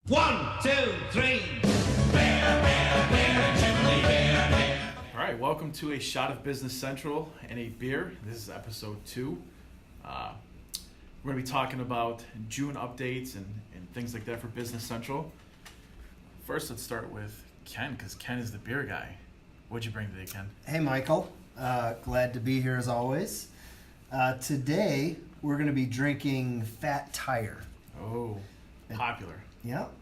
1, 2, 3. All right, welcome to a shot of Business Central and a beer. This is episode 2. We're going to be talking about June updates and things like that for Business Central. First, let's start with Ken, because Ken is the beer guy. What'd you bring today, Ken? Hey, Michael. Glad to be here as always. Today, we're going to be drinking Fat Tire. Oh, popular.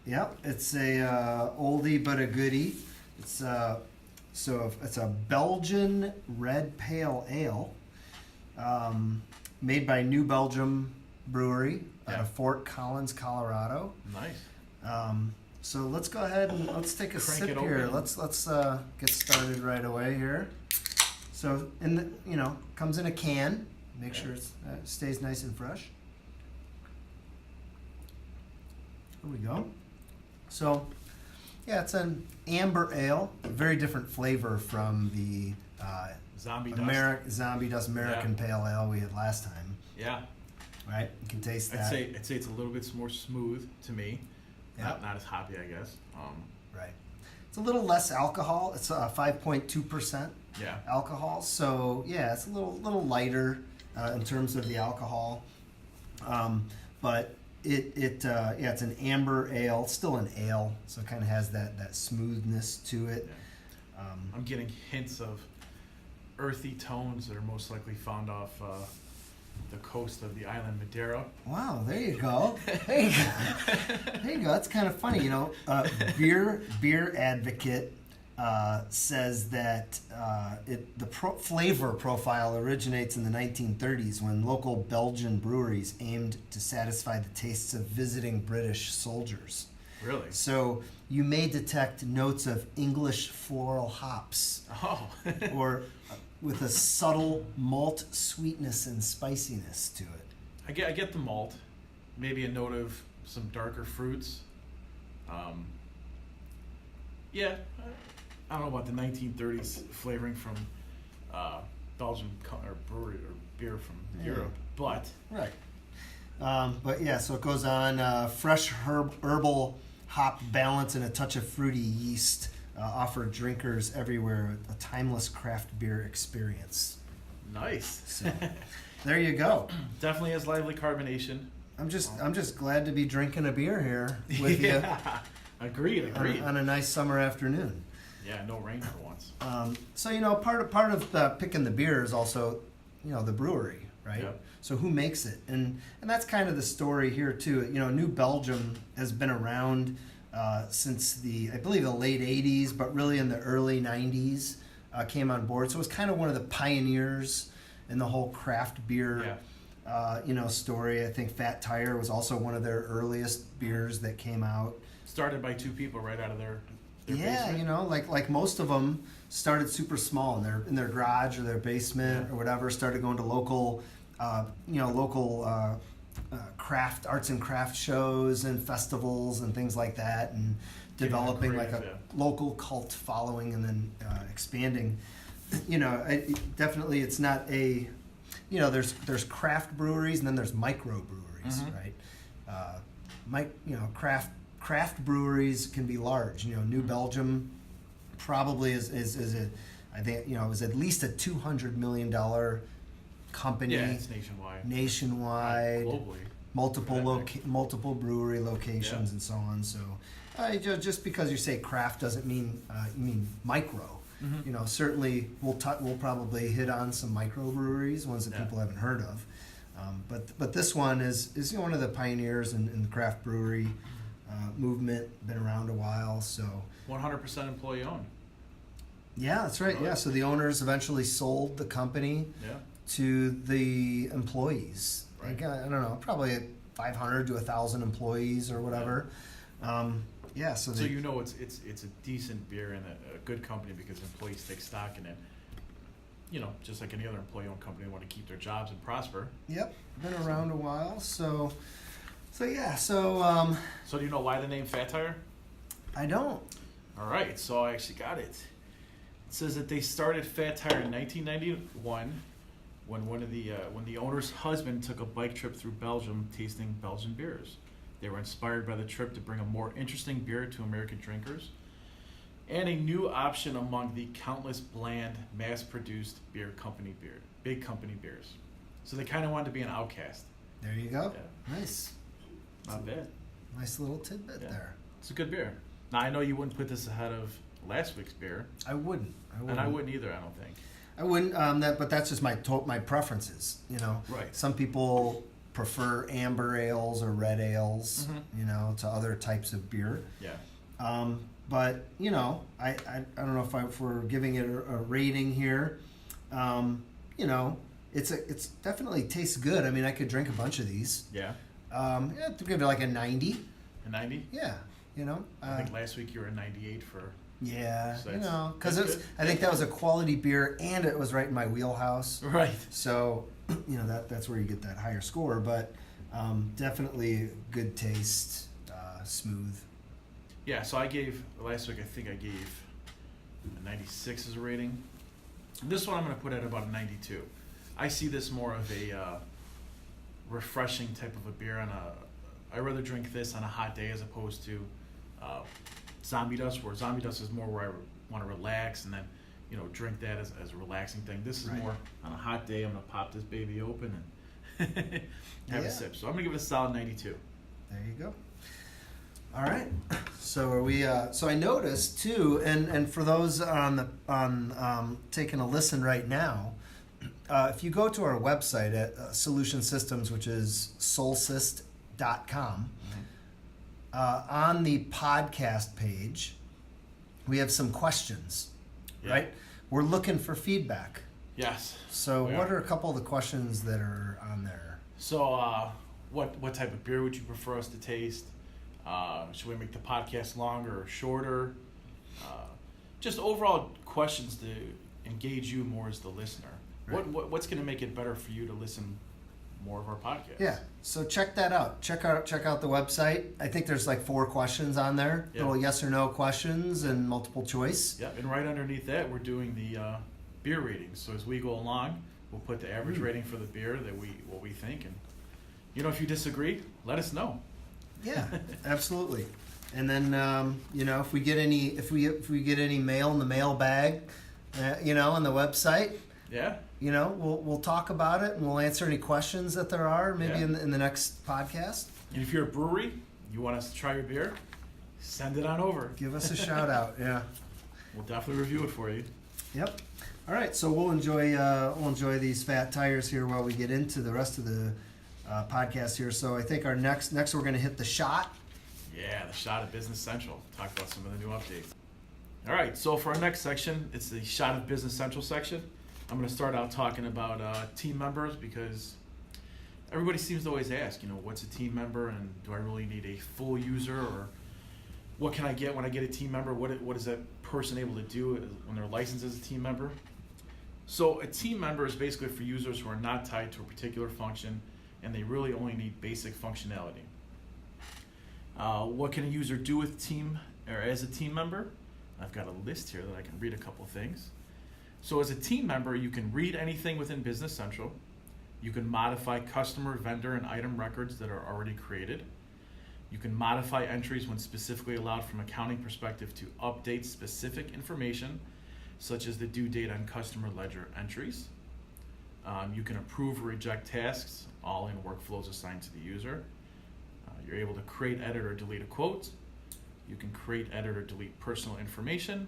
Yep. It's a oldie but a goodie. It's it's a Belgian red pale ale, made by New Belgium Brewery out of Fort Collins, Colorado. Nice. So let's go ahead and let's take a Crank sip it here. open. Let's get started right away here. So comes in a can. Make sure it stays nice and fresh. Here we go. So, it's an amber ale, a very different flavor from the Zombie Dust American Pale Ale we had last time. Yeah. Right? You can taste that. I'd say it's a little bit more smooth to me. Yeah. Not as hoppy, I guess. Right. It's a little less alcohol. It's 5.2% alcohol. So, it's a little lighter in terms of the alcohol. But it's an amber ale, still an ale, so it kind of has that smoothness to it. Yeah. I'm getting hints of earthy tones that are most likely found off the coast of the island Madeira. Wow, there you go. There you go. That's kind of funny. Beer Advocate says that the flavor profile originates in the 1930s when local Belgian breweries aimed to satisfy the tastes of visiting British soldiers. Really? So you may detect notes of English floral hops, or with a subtle malt sweetness and spiciness to it. I get the malt, maybe a note of some darker fruits. I don't know about the 1930s flavoring from Belgian or brewery or beer from Europe, but right. So it goes on. Fresh herbal hop balance and a touch of fruity yeast offer drinkers everywhere a timeless craft beer experience. Nice. So there you go. Definitely has lively carbonation. I'm just glad to be drinking a beer here with you. Agreed. On a nice summer afternoon. Yeah, no rain for once. Part of picking the beer is also, the brewery, right? Yep. So who makes it, and that's kind of the story here too. New Belgium has been around since I believe the late '80s, but really in the early '90s came on board. So it was kind of one of the pioneers in the whole craft beer, story. I think Fat Tire was also one of their earliest beers that came out. Started by two people right out of their basement. like most of them started super small in their garage or their basement or whatever. Started going to local craft arts and craft shows and festivals and things like that, and developing like a local cult following, and then expanding. Definitely it's not a there's craft breweries and then there's microbreweries, right? Craft breweries can be large. New Belgium probably is I think is at least a $200 million company. Yeah, it's nationwide. Globally. Multiple brewery locations and so on. So just because you say craft doesn't mean you mean micro. Mm-hmm. Certainly we'll probably hit on some microbreweries, ones that people haven't heard of. But this one is one of the pioneers in the craft brewery movement. Been around a while, so 100% employee owned. Yeah, that's right. Yeah, so the owners eventually sold the company to the employees. Right. I don't know, probably 500 to 1,000 employees or whatever. So it's a decent beer and a good company because employees take stock in it. Just like any other employee-owned company, want to keep their jobs and prosper. Yep, been around a while, So do you know why the name Fat Tire? I don't. All right, so I actually got it. It says that they started Fat Tire in 1991 when when the owner's husband took a bike trip through Belgium tasting Belgian beers. They were inspired by the trip to bring a more interesting beer to American drinkers, and a new option among the countless bland, mass-produced big company beers. So they kind of wanted to be an outcast. There you go. Yeah. Nice. Not bad. Nice little tidbit there. It's a good beer. Now, I know you wouldn't put this ahead of last week's beer. I wouldn't. And I wouldn't either, I don't think. I wouldn't, but that's just my preferences, you know. Right. Some people prefer amber ales or red ales, Mm-hmm. you know, to other types of beer. Yeah. But, you know, I don't know if we're giving it a rating here. You know, it's definitely tastes good. I mean, I could drink a bunch of these. Yeah. Yeah, to give it like a 90. A 90? Yeah, you know. I think last week you were a 98 for... Yeah, So you know, because that's good. I think that was a quality beer, and it was right in my wheelhouse. Right. So, you know, that's where you get that higher score. But definitely good taste, smooth. Yeah, so last week I think I gave a 96 as a rating. This one I'm going to put at about a 92. I see this more of a refreshing type of a beer. I'd rather drink this on a hot day as opposed to Zombie Dust, where Zombie Dust is more where I want to relax and then, you know, drink that as a relaxing thing. This is Right. more on a hot day. I'm going to pop this baby open and have Yeah. a sip. So I'm going to give it a solid 92. There you go. All right. So are we? So I noticed too, and for those on taking a listen right now, if you go to our website at Solution Systems, which is solsist.com, on the podcast page, we have some questions. Yeah. Right. We're looking for feedback. Yes. So We what are. are a couple of the questions that are on there? So what type of beer would you prefer us to taste? Should we make the podcast longer or shorter? Just overall questions to engage you more as the listener. Right. What's going to make it better for you to listen more of our podcast? Yeah, so check that out. Check out the website. I think there's like 4 questions on there, Yeah. little yes or no questions and multiple choice. Yep, and right underneath that, we're doing the beer ratings. So as we go along, we'll put the average rating for the beer what we think, and you know, if you disagree, let us know. Yeah, absolutely. And then you know, if we get any mail in the mailbag, you know, on the website, Yeah. you know, we'll talk about it and we'll answer any questions that there are maybe Yeah. in the next podcast. And if you're a brewery, you want us to try your beer, send it on over. Give us a shout out. Yeah. We'll definitely review it for you. Yep. All right, so we'll enjoy these fat tires here while we get into the rest of the podcast here. So I think our next we're going to hit the shot. Yeah, the shot of Business Central. Talk about some of the new updates. All right, so for our next section, it's the shot of Business Central section. I'm going to start out talking about team members, because everybody seems to always ask, you know, what's a team member, and do I really need a full user, or what can I get when I get a team member? What is that person able to do when they're licensed as a team member? So a team member is basically for users who are not tied to a particular function, and they really only need basic functionality. What can a user do with as a team member? I've got a list here that I can read a couple things. So as a team member, you can read anything within Business Central. You can modify customer, vendor, and item records that are already created. You can modify entries when specifically allowed from accounting perspective to update specific information, such as the due date on customer ledger entries. You can approve or reject tasks, all in workflows assigned to the user. You're able to create, edit, or delete a quote. You can create, edit, or delete personal information.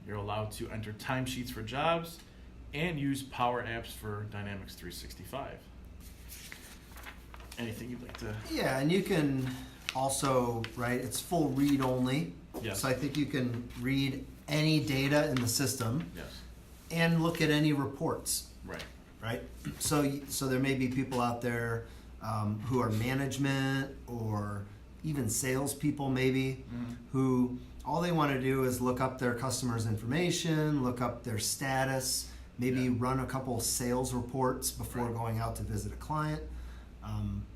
You're allowed to enter timesheets for jobs and use Power Apps for Dynamics 365. Anything you'd like to... Yeah, and you can also, right, it's full read only. Yes. So I think you can read any data in the system Yes. and look at any reports, Right. right? So there may be people out there who are management or even salespeople maybe, who all they want to do is look up their customers' information, look up their status, maybe Yeah. run a couple sales reports before Right. going out to visit a client.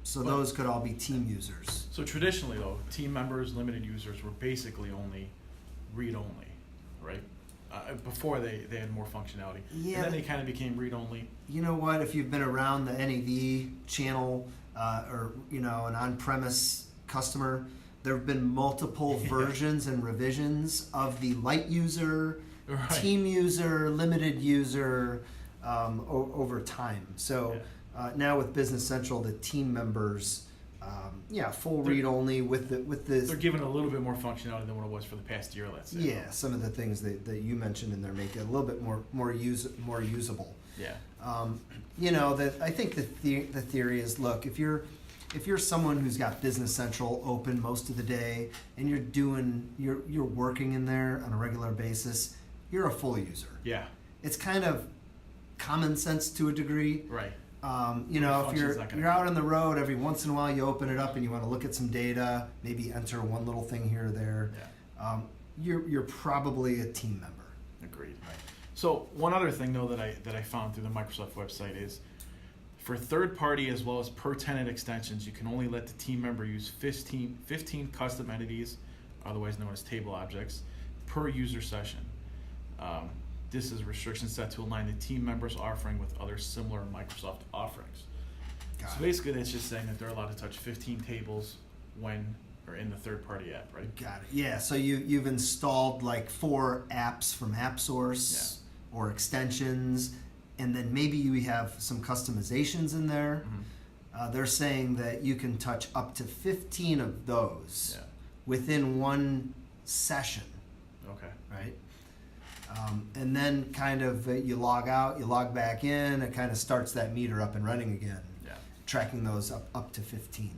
So Well- those could all be team users. So traditionally, though, team members, limited users were basically only read-only, right? before they had more functionality. Yeah. And then they kind of became read-only. You know what? If you've been around the NAV channel or an on-premise customer, there have been multiple versions and revisions of the light user, team user, limited user over time. So now with Business Central, the team members, full read-only with the. They're giving a little bit more functionality than what it was for the past year, let's say. Yeah, some of the things that you mentioned in there make it a little bit more usable. Yeah. That I think the theory is, look, if you're someone who's got Business Central open most of the day and you're working in there on a regular basis, you're a full user. Yeah. It's kind of common sense to a degree. Right. If you're out on the road, every once in a while you open it up and you want to look at some data, maybe enter one little thing here or there. Yeah. You're probably a team member. Agreed. Right. So one other thing though that I found through the Microsoft website is, for third-party as well as per-tenant extensions, you can only let the team member use 15 custom entities, otherwise known as table objects, per user session. This is a restriction set to align the team members' offering with other similar Microsoft offerings. So basically, that's just saying that they're allowed to touch 15 tables when or in the third-party app, right? Got it. Yeah. So you've installed like 4 apps from AppSource or extensions, and then maybe you have some customizations in there. Mm-hmm. They're saying that you can touch up to 15 of those within one session. Okay. Right. And then kind of you log out, you log back in, it kind of starts that meter up and running again, tracking those up to 15.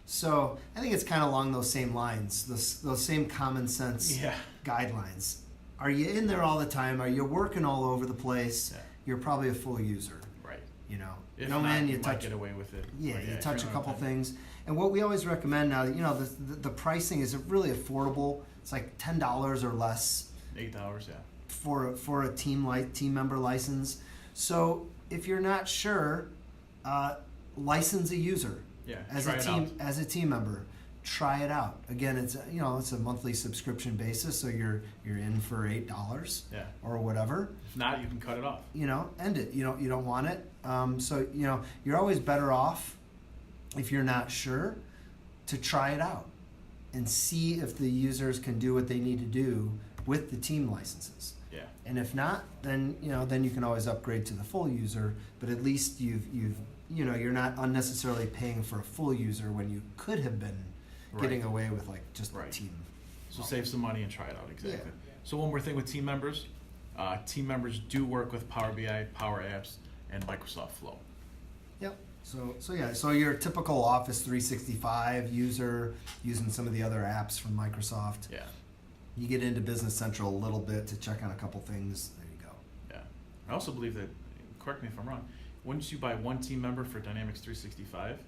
So I think it's kind of along those same lines, those same common sense guidelines. Are you in there all the time? Are you working all over the place? Yeah. You're probably a full user. Right. If not, you might get away with it. Yeah, you touch a couple things. And what we always recommend now, the pricing is really affordable. It's like $10 or less. $8, yeah. For a team member license. So if you're not sure, license a user as a team member. Try it out. Again, it's a monthly subscription basis, so you're in for $8 or whatever. If not, you can cut it off. End it. You don't want it. So you're always better off, if you're not sure, to try it out and see if the users can do what they need to do with the team licenses. Yeah. And if not, then you can always upgrade to the full user. But at least you're not unnecessarily paying for a full user when you could have been getting away with like just the team. So save some money and try it out. Exactly. Yeah. So one more thing with team members. Team members do work with Power BI, Power Apps, and Microsoft Flow. Yep. So your typical Office 365 user using some of the other apps from Microsoft. Yeah. You get into Business Central a little bit to check on a couple things. There you go. Yeah. I also believe that, correct me if I'm wrong, once you buy one team member for Dynamics 365,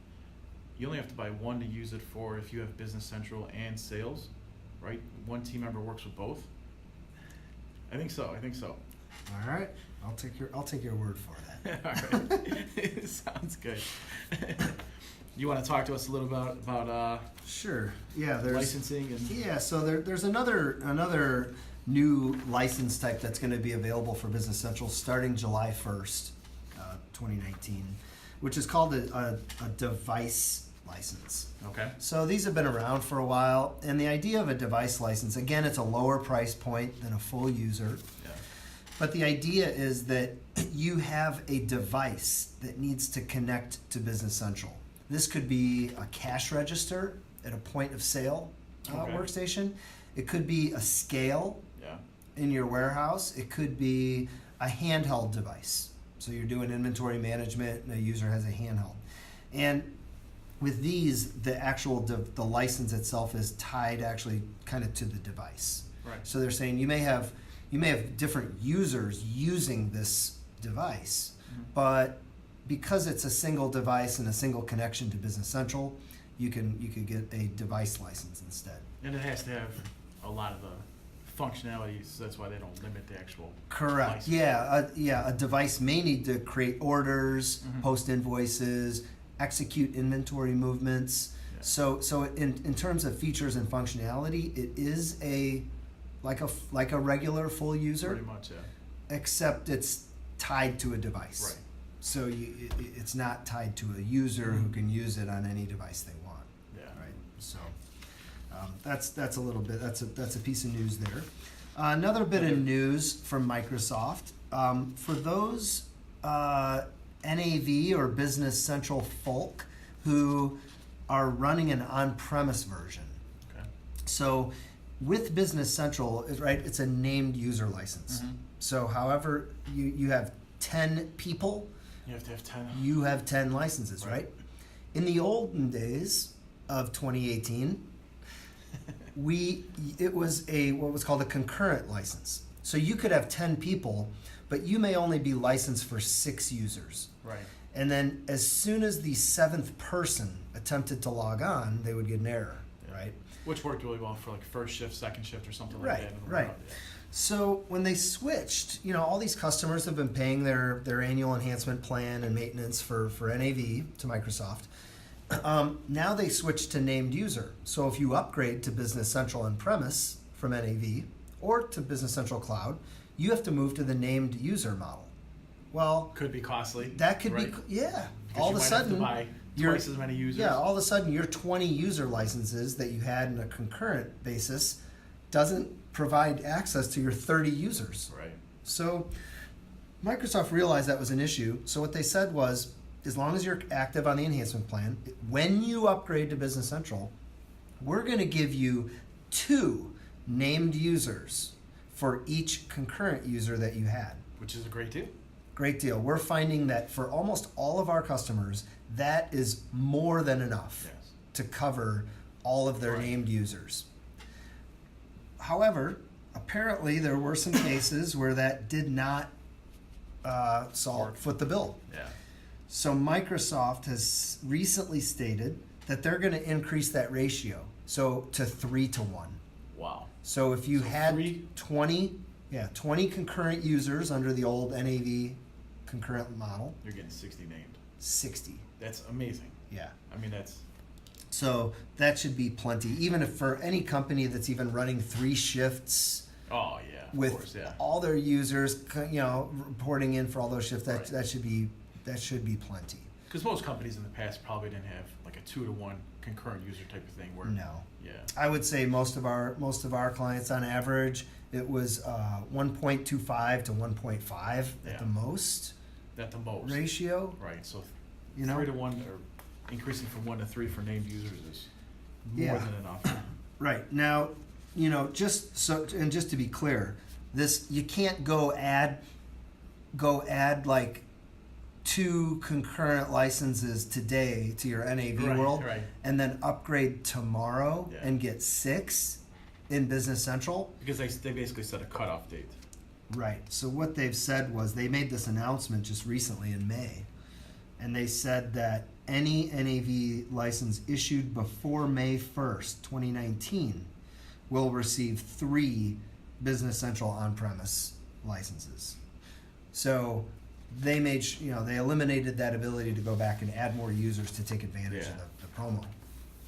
you only have to buy one to use it for if you have Business Central and Sales, right? One team member works with both. I think so. All right. I'll take your word for that. All right. Sounds good. You want to talk to us a little about sure. Yeah, there's licensing and so there's another new license type that's going to be available for Business Central starting July 1st, 2019, which is called a device license. Okay. So these have been around for a while, and the idea of a device license, again, it's a lower price point than a full user. Yeah. But the idea is that you have a device that needs to connect to Business Central. This could be a cash register at a point of sale workstation. It could be a scale in your warehouse. It could be a handheld device. So you're doing inventory management and a user has a handheld. And with these, the actual the license itself is tied actually kind of to the device. Right. So they're saying you may have different users using this device, but because it's a single device and a single connection to Business Central, you can get a device license instead. And it has to have a lot of the functionalities, so that's why they don't limit the actual Correct. license. A device may need to create orders, post invoices, execute inventory movements. Yeah. So in terms of features and functionality, it is like a regular full user, Pretty much, yeah. except it's tied to a device. Right. So it's not tied to a user who can use it on any device they want. Yeah. Right. So that's a little bit. That's a piece of news there. Another bit of news from Microsoft for those NAV or Business Central folk who are running an on-premise version. Okay. So with Business Central, right, it's a named user license. Mm-hmm. So however you have 10 people, You have to have 10. you have 10 licenses, right? In the olden days of 2018, it was what was called a concurrent license. So you could have 10 people, but you may only be licensed for 6 users. Right. And then as soon as the 7th person attempted to log on, they would get an error, right? Which worked really well for like first shift, second shift, or something like Right, that. right. So when they switched, all these customers have been paying their annual enhancement plan and maintenance for NAV to Microsoft. Now they switched to named user. So if you upgrade to Business Central on-premise from NAV or to Business Central Cloud, you have to move to the named user model. Well, Could be costly. that could right? be, yeah. Because All you of a might have to sudden, buy twice as many users. yeah, all of a sudden your 20 user licenses that you had in a concurrent basis doesn't provide access to your 30 users. Right. So Microsoft realized that was an issue. So what they said was, as long as you're active on the enhancement plan, when you upgrade to Business Central, we're going to give you 2 named users for each concurrent user that you had. Which is a great deal. Great deal. We're finding that for almost all of our customers, that is more than enough Yes. to cover all of their Right. named users. However, apparently there were some cases where that did not foot the bill. Yeah. So Microsoft has recently stated that they're going to increase that ratio, so to 3-to-1. Wow. So if you So had 3? 20 concurrent users under the old NAV concurrent model, You're getting 60 named. 60. That's amazing. Yeah. I mean, that's So that should be plenty, even if for any company that's even running 3 shifts oh yeah, of with course, yeah. all their users, reporting in for all those shifts. That Right. that should be plenty. Because most companies in the past probably didn't have like a 2-to-1 concurrent user type of thing. Where No, yeah, I would say most of our clients on average it was 1.25 to 1.5 Yeah. at the most at the most. ratio. Right. So 3-to-1 or increasing from 1 to 3 for named users is more Yeah. than enough. Right. Now, just to be clear, this you can't go add like 2 concurrent licenses today to your NAV Right, world right. and then upgrade tomorrow Yeah. and get 6 in Business Central. Because they basically set a cutoff date. Right. So what they've said was they made this announcement just recently in May, and they said that any NAV license issued before May 1st, 2019 will receive 3 Business Central on-premise licenses. So they made, they eliminated that ability to go back and add more users to take advantage Yeah. of the promo.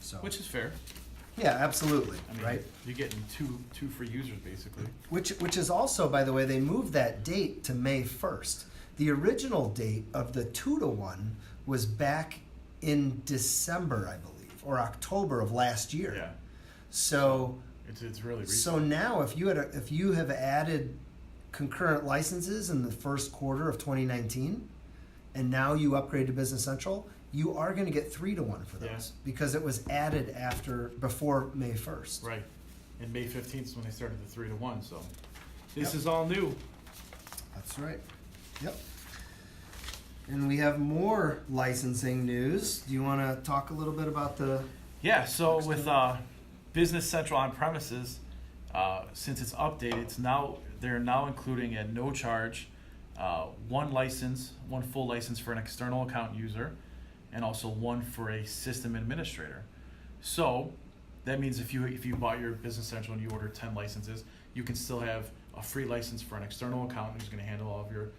So Which is fair. yeah, absolutely, I mean, right? You're getting two free users basically. Which is also, by the way, they moved that date to May 1st. The original date of the 2-to-1 was back in December, I believe, or October of last year. Yeah. So It's really recent. so now if you have added concurrent licenses in the first quarter of 2019, and now you upgrade to Business Central, you are going to get 3-to-1 for those Yeah. because it was added before May 1st. Right. And May 15th is when they started the 3-to-1. So this is all new. That's right. Yep. And we have more licensing news. Do you want to talk a little bit about the? Yeah. So with Business Central on premises, since it's updated, they're now including at no charge one full license for an external account user, and also one for a system administrator. So that means if you bought your Business Central and you ordered 10 licenses, you can still have a free license for an external accountant who's going to handle all of your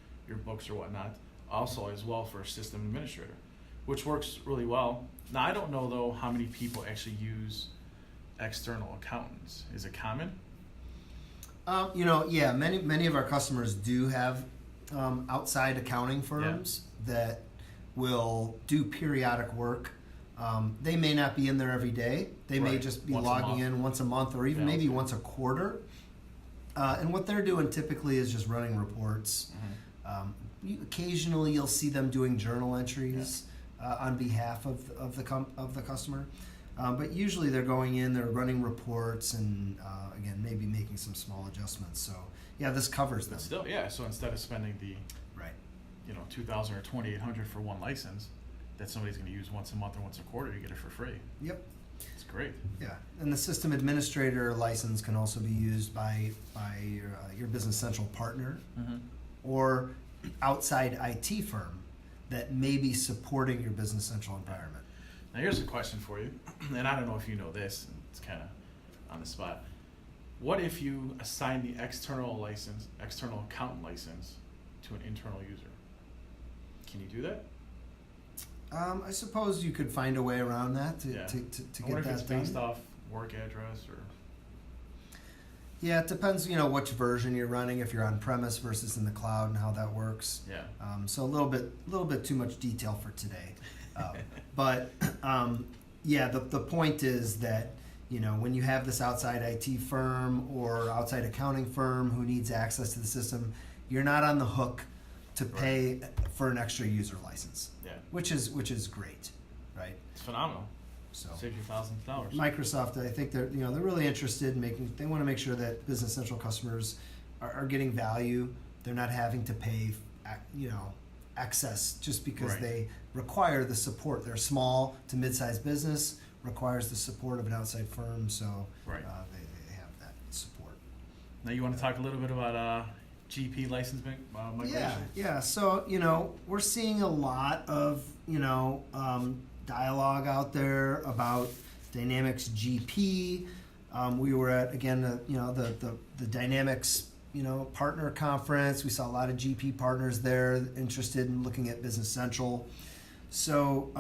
books or whatnot. Also, as well for a system administrator, which works really well. Now, I don't know though how many people actually use external accountants. Is it common? Many of our customers do have outside accounting firms that will do periodic work. They may not be in there every day. They may just be logging in once a month or even maybe once a quarter. And what they're doing typically is just running reports. Occasionally you'll see them doing journal entries on behalf of the customer. But usually they're going in, they're running reports, and again, maybe making some small adjustments. So this covers them. Still, so instead of spending the $2,000 or $2,800 for one license that somebody's going to use once a month or once a quarter, you get it for free. Yep. It's great. Yeah, and the system administrator license can also be used by your Business Central partner or outside IT firm that may be supporting your Business Central environment. Now here's a question for you, and I don't know if you know this, it's kind of on the spot. What if you assign the external accountant license to an internal user? Can you do that? I suppose you could find a way around that to get that done. If it's based off work address or. Yeah, it depends. Which version you're running. If you're on premise versus in the cloud, and how that works. Yeah. So a little bit too much detail for today. But the point is that when you have this outside IT firm or outside accounting firm who needs access to the system, you're not on the hook to pay for an extra user license. Yeah. Which is great, right? It's phenomenal. So saves you thousands of dollars. Microsoft, I think they're really interested in they want to make sure that Business Central customers are getting value. They're not having to pay excess just because they require the support. They're small to mid-sized business, requires the support of an outside firm, so they have that support. Now you want to talk a little bit about GP license migration? Yeah. So we're seeing a lot of dialogue out there about Dynamics GP. We were at the Dynamics partner conference. We saw a lot of GP partners there interested in looking at Business Central. So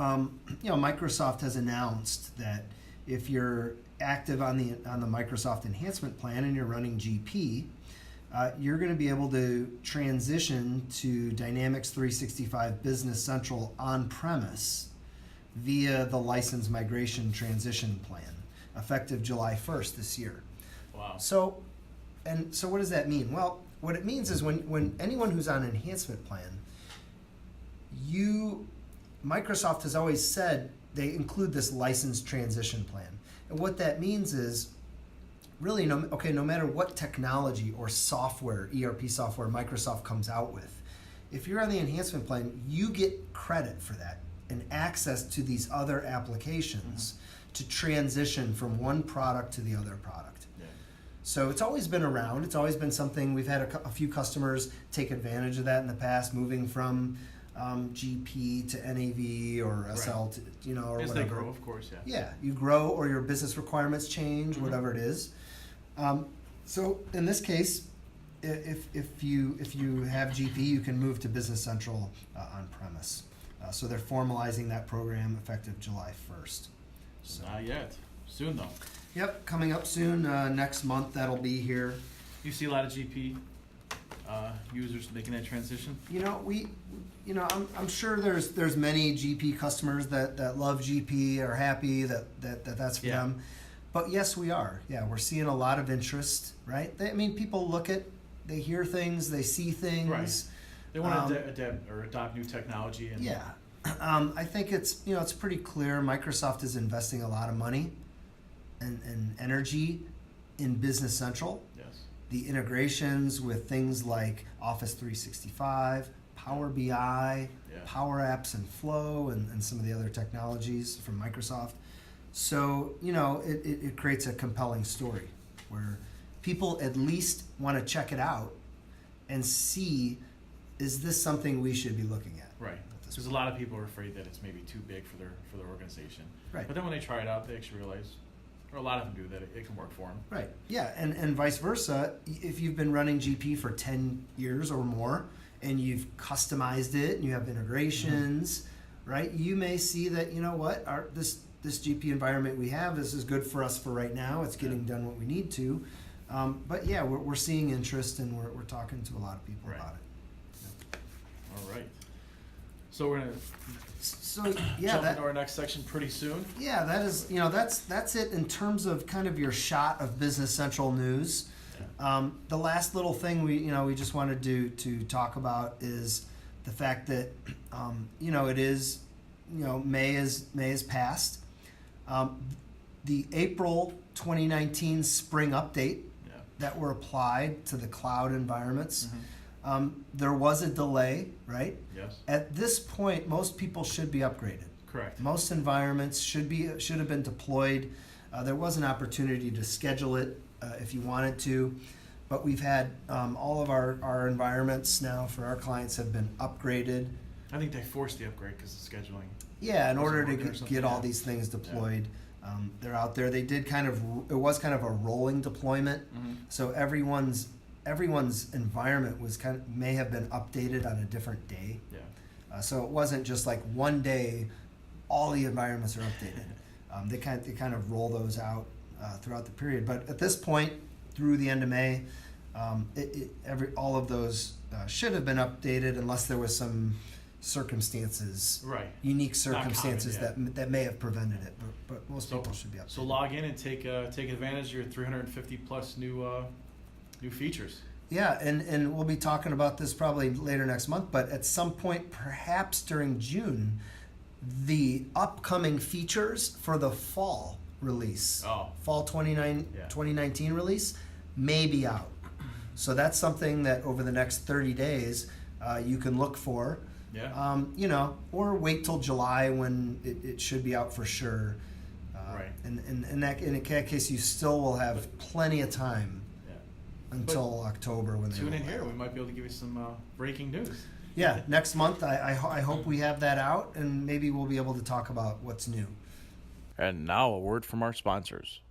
Microsoft has announced that if you're active on the Microsoft Enhancement Plan and you're running GP, you're going to be able to transition to Dynamics 365 Business Central on-premise via the license migration transition plan, effective July 1st this year. Wow. So what does that mean? Well, what it means is when anyone who's on an enhancement plan, Microsoft has always said they include this license transition plan. And what that means is really no matter what technology or software, ERP software Microsoft comes out with, if you're on the enhancement plan, you get credit for that and access to these other applications to transition from one product to the other product. Yeah. So it's always been around. It's always been something. We've had a few customers take advantage of that in the past, moving from GP to NAV or SL to, or as whatever. They grow, of course, Yeah, you grow or your business requirements change, whatever it is. So in this case, if you have GP, you can move to Business Central on premise. So they're formalizing that program effective July 1st. So. Not yet. Soon though. Yep, coming up soon. Next month that'll be here. You see a lot of GP users making that transition? I'm sure there's many GP customers that love GP, are happy that's for them. But yes, we are. Yeah, we're seeing a lot of interest, right? People they hear things, they see things. Right. They want to adopt new technology. I think it's pretty clear Microsoft is investing a lot of money and energy in Business Central. Yes. The integrations with things like Office 365, Power BI, Power Apps and Flow, and some of the other technologies from Microsoft. So, it creates a compelling story where people at least want to check it out and see, is this something we should be looking at? Right. Because a lot of people are afraid that it's maybe too big for their organization. Right. But then when they try it out, they actually realize, or a lot of them do, that it can work for them. Right. Yeah, and vice versa. If you've been running GP for 10 years or more, and you've customized it, and you have integrations, right? You may see that, this GP environment we have, this is good for us for right now. It's getting done what we need to. But yeah, we're seeing interest, and we're talking to a lot of people Right. about it. All right. So we're gonna So yeah, jump into our next section pretty soon. yeah, that is, that's it in terms of kind of your shot of Business Central news. Yeah. The last little thing we just wanted to talk about is the fact that it is May is past. The April 2019 spring update Yeah. that were applied to the cloud environments. Mm-hmm. There was a delay, right? Yes. At this point, most people should be upgraded. Correct. Most environments should have been deployed. There was an opportunity to schedule it if you wanted to, but we've had all of our environments now for our clients have been upgraded. I think they forced the upgrade because of scheduling. Yeah, in Wasn't order working or to something, get all yeah. these things deployed. They're out there. They did it was kind of a rolling deployment. Mm-hmm. So everyone's environment may have been updated on a different day. Yeah. So it wasn't just like one day, all the environments are updated. They kind of roll those out throughout the period. But at this point, through the end of May, all of those should have been updated unless there was some circumstances, Right. unique Not common, circumstances yeah. that may have prevented it. But most people should be updated. So log in and take advantage of your 350 plus new features. Yeah, and we'll be talking about this probably later next month, but at some point, perhaps during June, the upcoming features for the fall release, fall 2019 release, may be out. So that's something that over the next 30 days you can look for. Yeah. Or wait till July when it should be out for sure. Right. And in that case, you still will have plenty of time until October when they tune in roll here. out. We might be able to give you some breaking news. Yeah, next month I hope we have that out, and maybe we'll be able to talk about what's new. And now a word from our sponsors.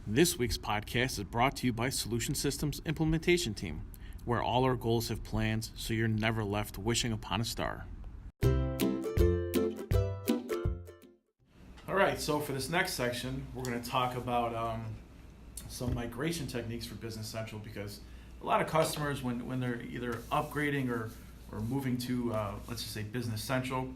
This week's podcast is brought to you by Solution Systems Implementation Team, where all our goals have plans so you're never left wishing upon a star. All right, so for this next section, we're going to talk about some migration techniques for Business Central, because a lot of customers, when they're either upgrading or moving to, let's just say, Business Central,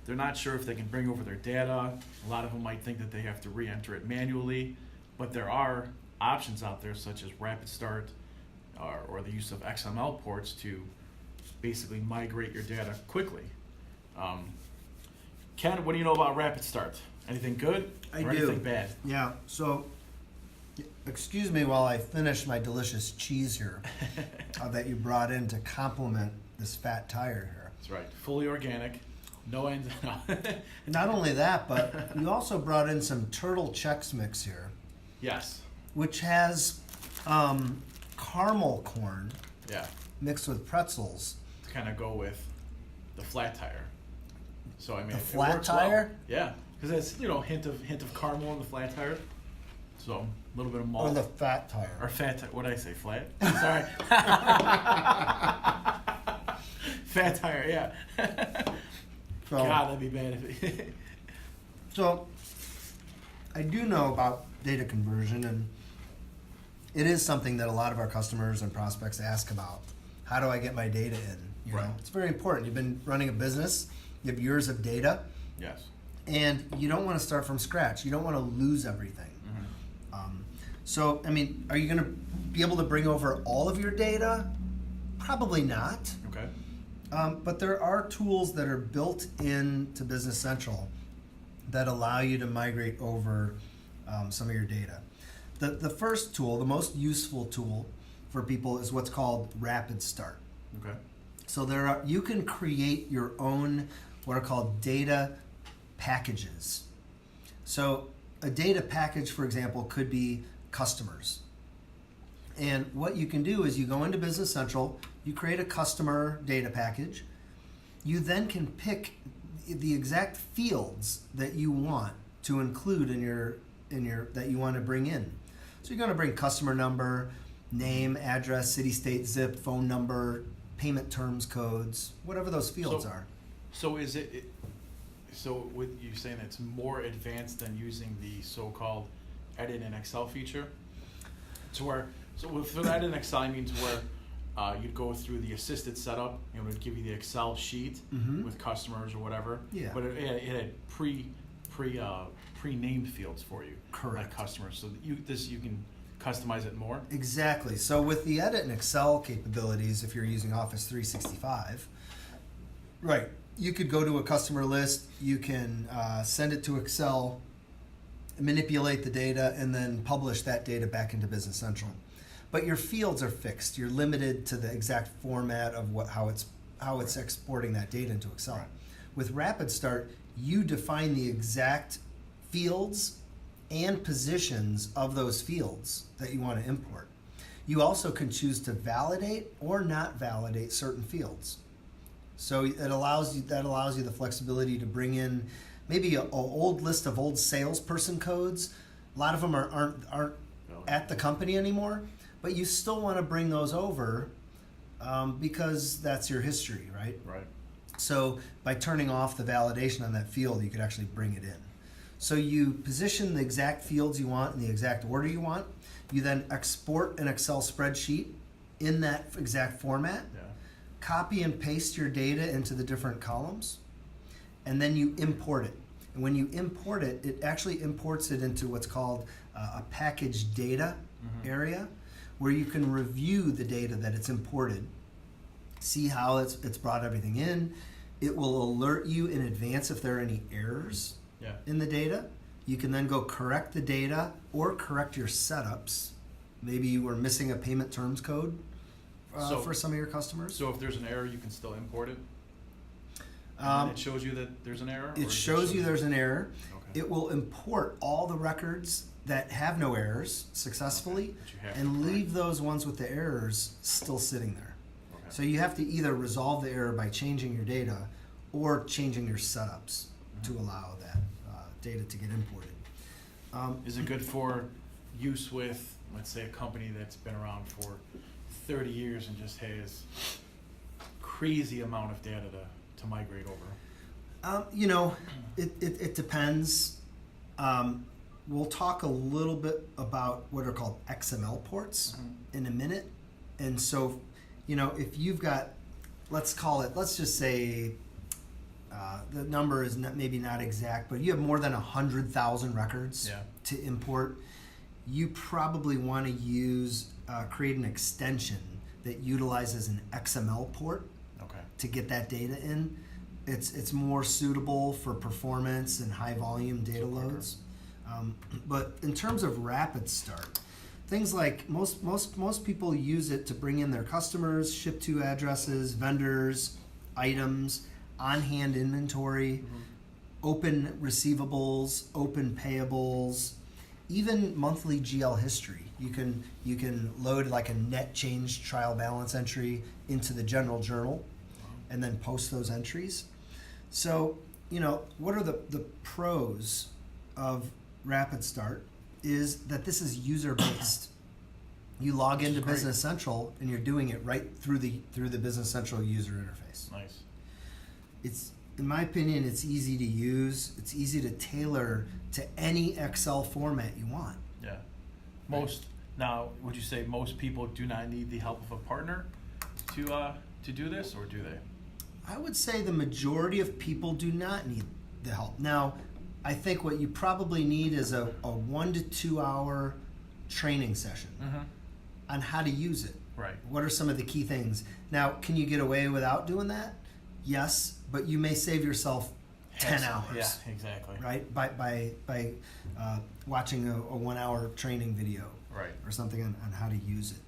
they're not sure if they can bring over their data. A lot of them might think that they have to re-enter it manually, but there are options out there such as RapidStart or the use of XML ports to basically migrate your data quickly. Ken, what do you know about RapidStart? Anything good or anything bad? Yeah, so excuse me while I finish my delicious cheese here that you brought in to complement this fat tire here. That's right. Fully organic. No end. Not only that, but you also brought in some turtle Chex Mix here. Yes. Which has caramel corn Yeah. mixed with pretzels. To kind of go with the flat tire. So I mean, The it flat works tire? well. Yeah, because it's hint of caramel in the flat tire. So a little bit of malt. Or the fat tire. Or fat tire. What did I say? Flat? Sorry. Fat tire. Yeah. So, God, that'd be bad if it. So, I do know about data conversion, and it is something that a lot of our customers and prospects ask about. How do I get my data in? You Right. know, it's very important. You've been running a business, you have years of data, Yes. and you don't want to start from scratch. You don't want to lose everything. So, I mean, are you going to be able to bring over all of your data? Probably not. Okay. But there are tools that are built into Business Central that allow you to migrate over some of your data. The first tool, the most useful tool for people, is what's called RapidStart. Okay. So you can create your own what are called data packages. So a data package, for example, could be customers. And what you can do is you go into Business Central, you create a customer data package. You then can pick the exact fields that you want to include in your that you want to bring in. So you're going to bring customer number, name, address, city, state, zip, phone number, payment terms, codes, whatever those fields are. So is it? So with you saying it's more advanced than using the so-called edit in Excel feature. For that in Excel, it means where you'd go through the assisted setup, and it would give you the Excel sheet with customers or whatever. Yeah. But it had pre-named fields for you. Correct. Like customers, so that you can customize it more. Exactly. So with the edit in Excel capabilities, if you're using Office 365, right, you could go to a customer list, you can send it to Excel, manipulate the data, and then publish that data back into Business Central. But your fields are fixed. You're limited to the exact format of how it's exporting that data into Excel. Right. With RapidStart, you define the exact fields and positions of those fields that you want to import. You also can choose to validate or not validate certain fields. So that allows you the flexibility to bring in maybe an old list of old salesperson codes. A lot of them aren't at the company anymore, but you still want to bring those over because that's your history, right? Right. So by turning off the validation on that field, you could actually bring it in. So you position the exact fields you want in the exact order you want. You then export an Excel spreadsheet in that exact format. Yeah. Copy and paste your data into the different columns, and then you import it. And when you import it, it actually imports it into what's called a package data area, where you can review the data that it's imported, see how it's brought everything in. It will alert you in advance if there are any errors in the data. You can then go correct the data or correct your setups. Maybe you were missing a payment terms code for some of your customers. So if there's an error, you can still import it? And it shows you that there's an error? It shows you there's an error. Okay. It will import all the records that have no errors successfully and leave those ones with the errors still sitting there. Okay. So you have to either resolve the error by changing your data or changing your setups to allow that data to get imported. Is it good for use with, let's say, a company that's been around for 30 years and just has crazy amount of data to migrate over? It depends. We'll talk a little bit about what are called XML ports in a minute. And so, if you've got, let's just say, the number is maybe not exact, but you have more than 100,000 records to import. You probably want to create an extension that utilizes an XML port to get that data in. It's more suitable for performance and high volume data loads. But in terms of RapidStart, things like most people use it to bring in their customers, ship to addresses, vendors, items, on-hand inventory, open receivables, open payables, even monthly GL history. You can load like a net change trial balance entry into the general journal and then post those entries. So, what are the pros of RapidStart is that this is user-based. You log into Business Central and you're doing it right through the Business Central user interface. Nice. It's, in my opinion, it's easy to use. It's easy to tailor to any Excel format you want. Yeah. Now, would you say most people do not need the help of a partner to do this, or do they? I would say the majority of people do not need the help. Now, I think what you probably need is a 1 to 2 hour training session on how to use it. Right. What are some of the key things? Now, can you get away without doing that? Yes, but you may save yourself 10 hours. Yeah, exactly. Right? By watching a 1 hour training video. Right. Or something on how to use it.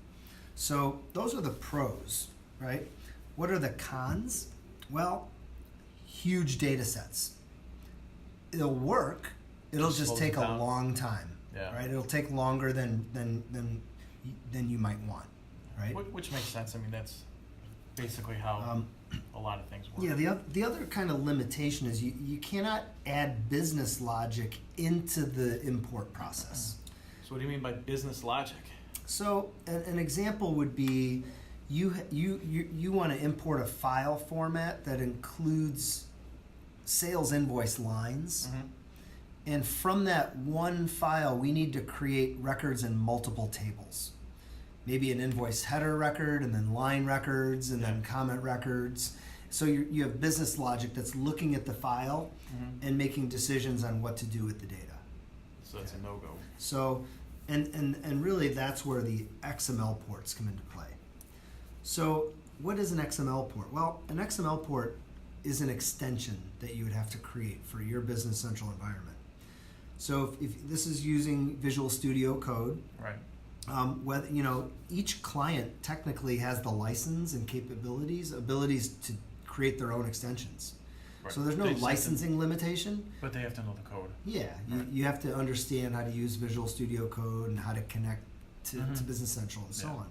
So those are the pros, right? What are the cons? Well, huge data sets. It'll work. It'll just take a long time. Yeah. Right? It'll take longer than you might want. Right? Which makes sense. I mean, that's basically how a lot of things work. Yeah. The other kind of limitation is you cannot add business logic into the import process. So what do you mean by business logic? So an example would be you want to import a file format that includes sales invoice lines, And from that one file, we need to create records in multiple tables. Maybe an invoice header record, and then line records, and then comment records. So you have business logic that's looking at the file and making decisions on what to do with the data. So that's a no-go. So, and really that's where the XML ports come into play. So what is an XML port? Well, an XML port is an extension that you would have to create for your Business Central environment. So if this is using Visual Studio Code, right? Whether each client technically has the license and abilities to create their own extensions. Right. So there's no licensing limitation. But they have to know the code. Yeah, you have to understand how to use Visual Studio Code and how to connect to Business Central and so on.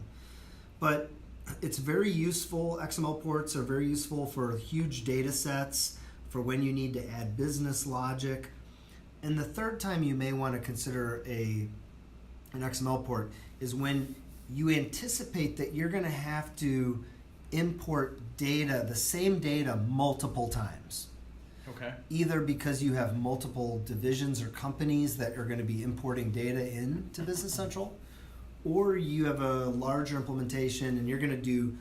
But it's very useful. XML ports are very useful for huge data sets, for when you need to add business logic. And the third time you may want to consider an XML port is when you anticipate that you're going to have to import data, the same data, multiple times. Okay. Either because you have multiple divisions or companies that are going to be importing data into Business Central, or you have a larger implementation and you're going to do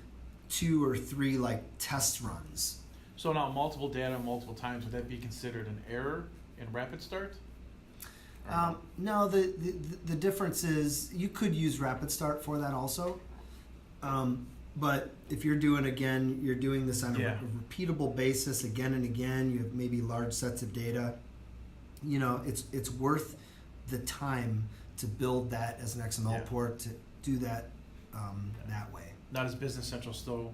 2 or 3 test runs. So now multiple data multiple times, would that be considered an error in RapidStart? No, the difference is you could use RapidStart for that also. But if you're doing this on a repeatable basis again and again, you have maybe large sets of data, it's worth the time to build that as an XML port to do that that way. Now, does Business Central still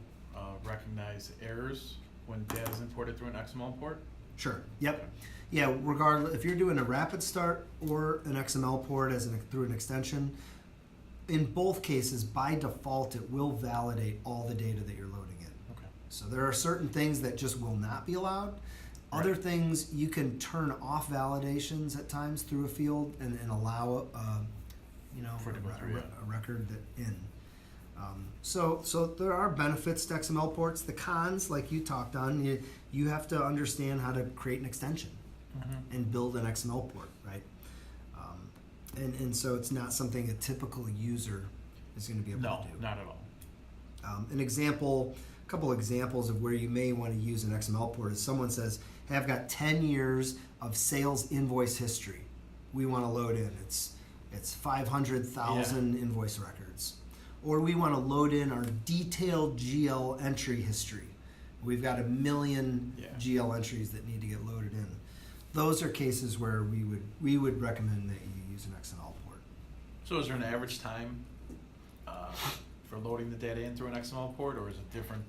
recognize errors when data is imported through an XML port? Sure. Yep. Okay. Yeah. Regardless, if you're doing a RapidStart or an XML port through an extension, in both cases, by default, it will validate all the data that you're loading in. Okay. So there are certain things that just will not be allowed. Other things you can turn off validations at times through a field and allow a record in. So there are benefits to XML ports. The cons, like you talked on, you have to understand how to create an extension and build an XML port, right? And so it's not something a typical user is going to be able to do. No, not at all. A couple examples of where you may want to use an XML port is someone says, hey, I've got 10 years of sales invoice history. We want to load in. It's 500,000 invoice records. Or we want to load in our detailed GL entry history. We've got 1 million GL entries that need to get loaded in. Those are cases where we would recommend that you use an XML port. So is there an average time for loading the data in through an XML port, or is it different?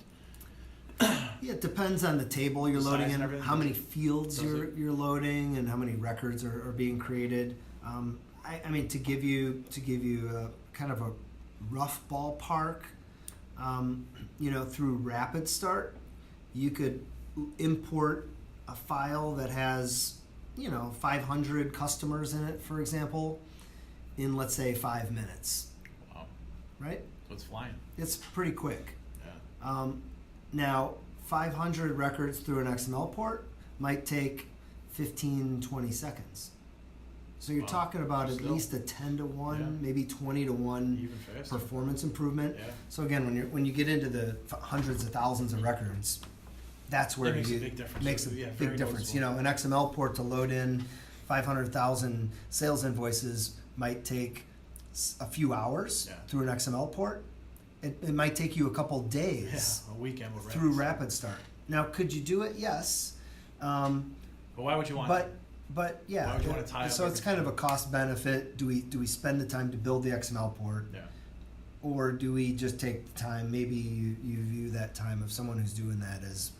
Yeah, it depends on the table you're loading in, how many fields you're loading, and how many records are being created. I mean, to give you a kind of a rough ballpark, through RapidStart, you could import a file that has 500 customers in it, for example, in let's say 5 minutes. Wow. Right? So it's flying. It's pretty quick. Yeah. Now 500 records through an XML port might take 15-20 seconds. So you're talking about at least a 10-to-1, maybe 20-to-1 performance improvement. Yeah. So again, when you get into the hundreds of thousands of records, that's where it makes a big difference. Makes a big difference. An XML port to load in 500,000 sales invoices might take a few hours through an XML port. It might take you a couple days. A weekend with through RapidStart. Now, could you do it? Yes. But why would you want to? But yeah. Why would you want to tie so it's kind of a cost benefit. Do we spend the time to build the XML port? Yeah. Or do we just take the time? Maybe you view that time of someone who's doing that as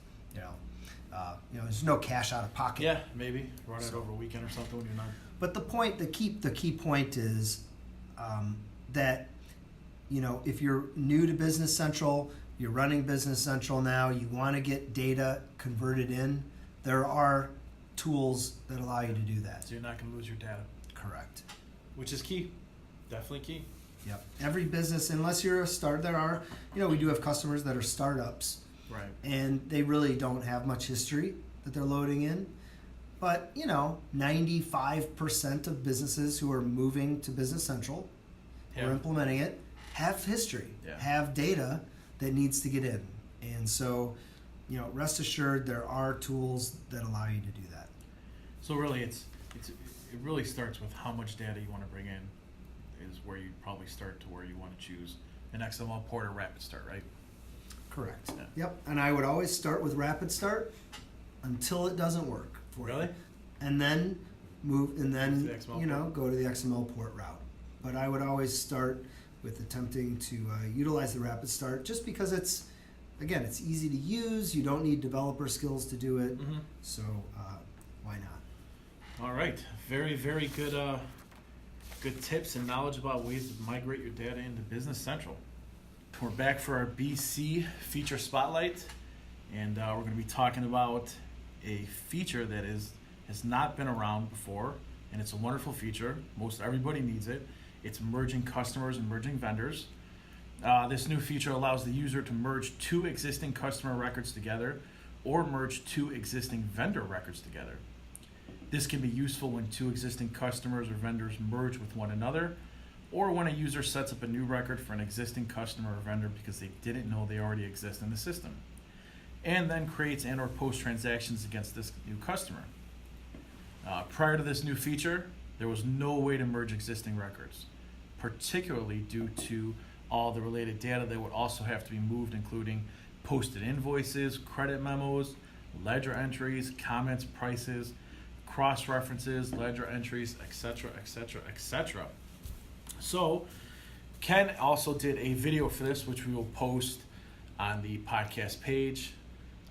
there's no cash out of pocket. Yeah, maybe run it over a weekend or something when you're not. But the key point is that if you're new to Business Central, you're running Business Central now, you want to get data converted in, there are tools that allow you to do that. So you're not going to lose your data. Correct. Which is key. Definitely key. Yep. Every business, unless you're a start, there are, we do have customers that are startups. Right. And they really don't have much history that they're loading in. But 95% of businesses who are moving to Business Central or implementing it have history, have data that needs to get in. And so, rest assured there are tools that allow you to do that. So really, it really starts with how much data you want to bring in is where you probably start to where you want to choose an XML Port or RapidStart, right? Correct. Yeah. Yep. And I would always start with RapidStart until it doesn't work for you. Really? And then move, and then To the XML Port. go to the XML Port route. But I would always start with attempting to utilize the RapidStart, just because it's easy to use. You don't need developer skills to do it. Mm-hmm. So why not? All right. Very, very good good tips and knowledge about ways to migrate your data into Business Central. We're back for our BC feature spotlight, and we're going to be talking about a feature that has not been around before, and it's a wonderful feature. Most everybody needs it. It's merging customers and merging vendors. This new feature allows the user to merge two existing customer records together or merge two existing vendor records together. This can be useful when two existing customers or vendors merge with one another, or when a user sets up a new record for an existing customer or vendor because they didn't know they already exist in the system, and then creates and or posts transactions against this new customer. Prior to this new feature, there was no way to merge existing records, particularly due to all the related data that would also have to be moved, including posted invoices, credit memos, ledger entries, comments, prices, cross-references, ledger entries, etc., etc., etc. So Ken also did a video for this, which we will post on the podcast page.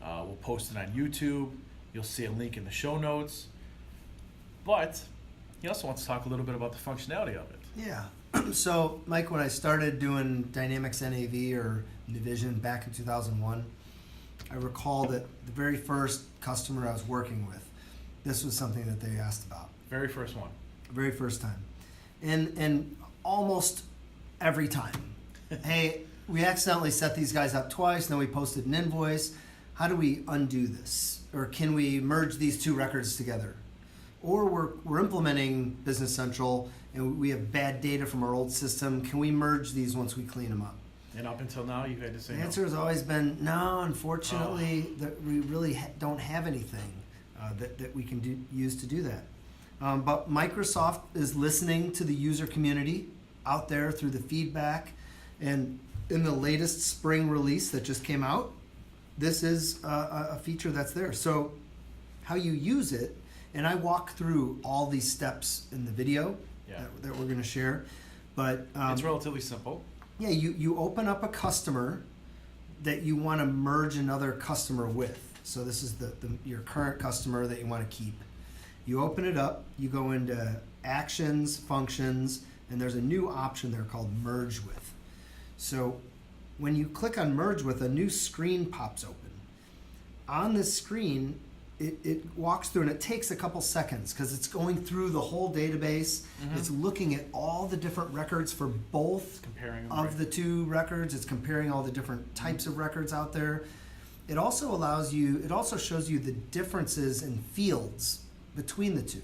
We'll post it on YouTube. You'll see a link in the show notes. But he also wants to talk a little bit about the functionality of it. Yeah. So, Mike, when I started doing Dynamics NAV or Division back in 2001, I recall that the very first customer I was working with, this was something that they asked about. Very first one. Very first time. And almost every time. Hey, we accidentally set these guys up twice, and then we posted an invoice. How do we undo this? Or can we merge these two records together? Or we're implementing Business Central, and we have bad data from our old system. Can we merge these once we clean them up? And up until now, you've had to say The no. answer has always been no. Unfortunately, that we really don't have anything that we can use to do that. But Microsoft is listening to the user community out there through the feedback, and in the latest spring release that just came out, this is a feature that's there. So how you use it, and I walk through all these steps in the video that we're going to share, but it's relatively simple. Yeah, you open up a customer that you want to merge another customer with. So this is your current customer that you want to keep. You open it up, you go into actions, functions, and there's a new option there called merge with. So when you click on merge with, a new screen pops open. On this screen, it walks through, and it takes a couple seconds because it's going through the whole database. Mm-hmm. It's looking at all the different records for both of the two records. It's comparing all the different types of records out there. It also shows you the differences in fields between the two.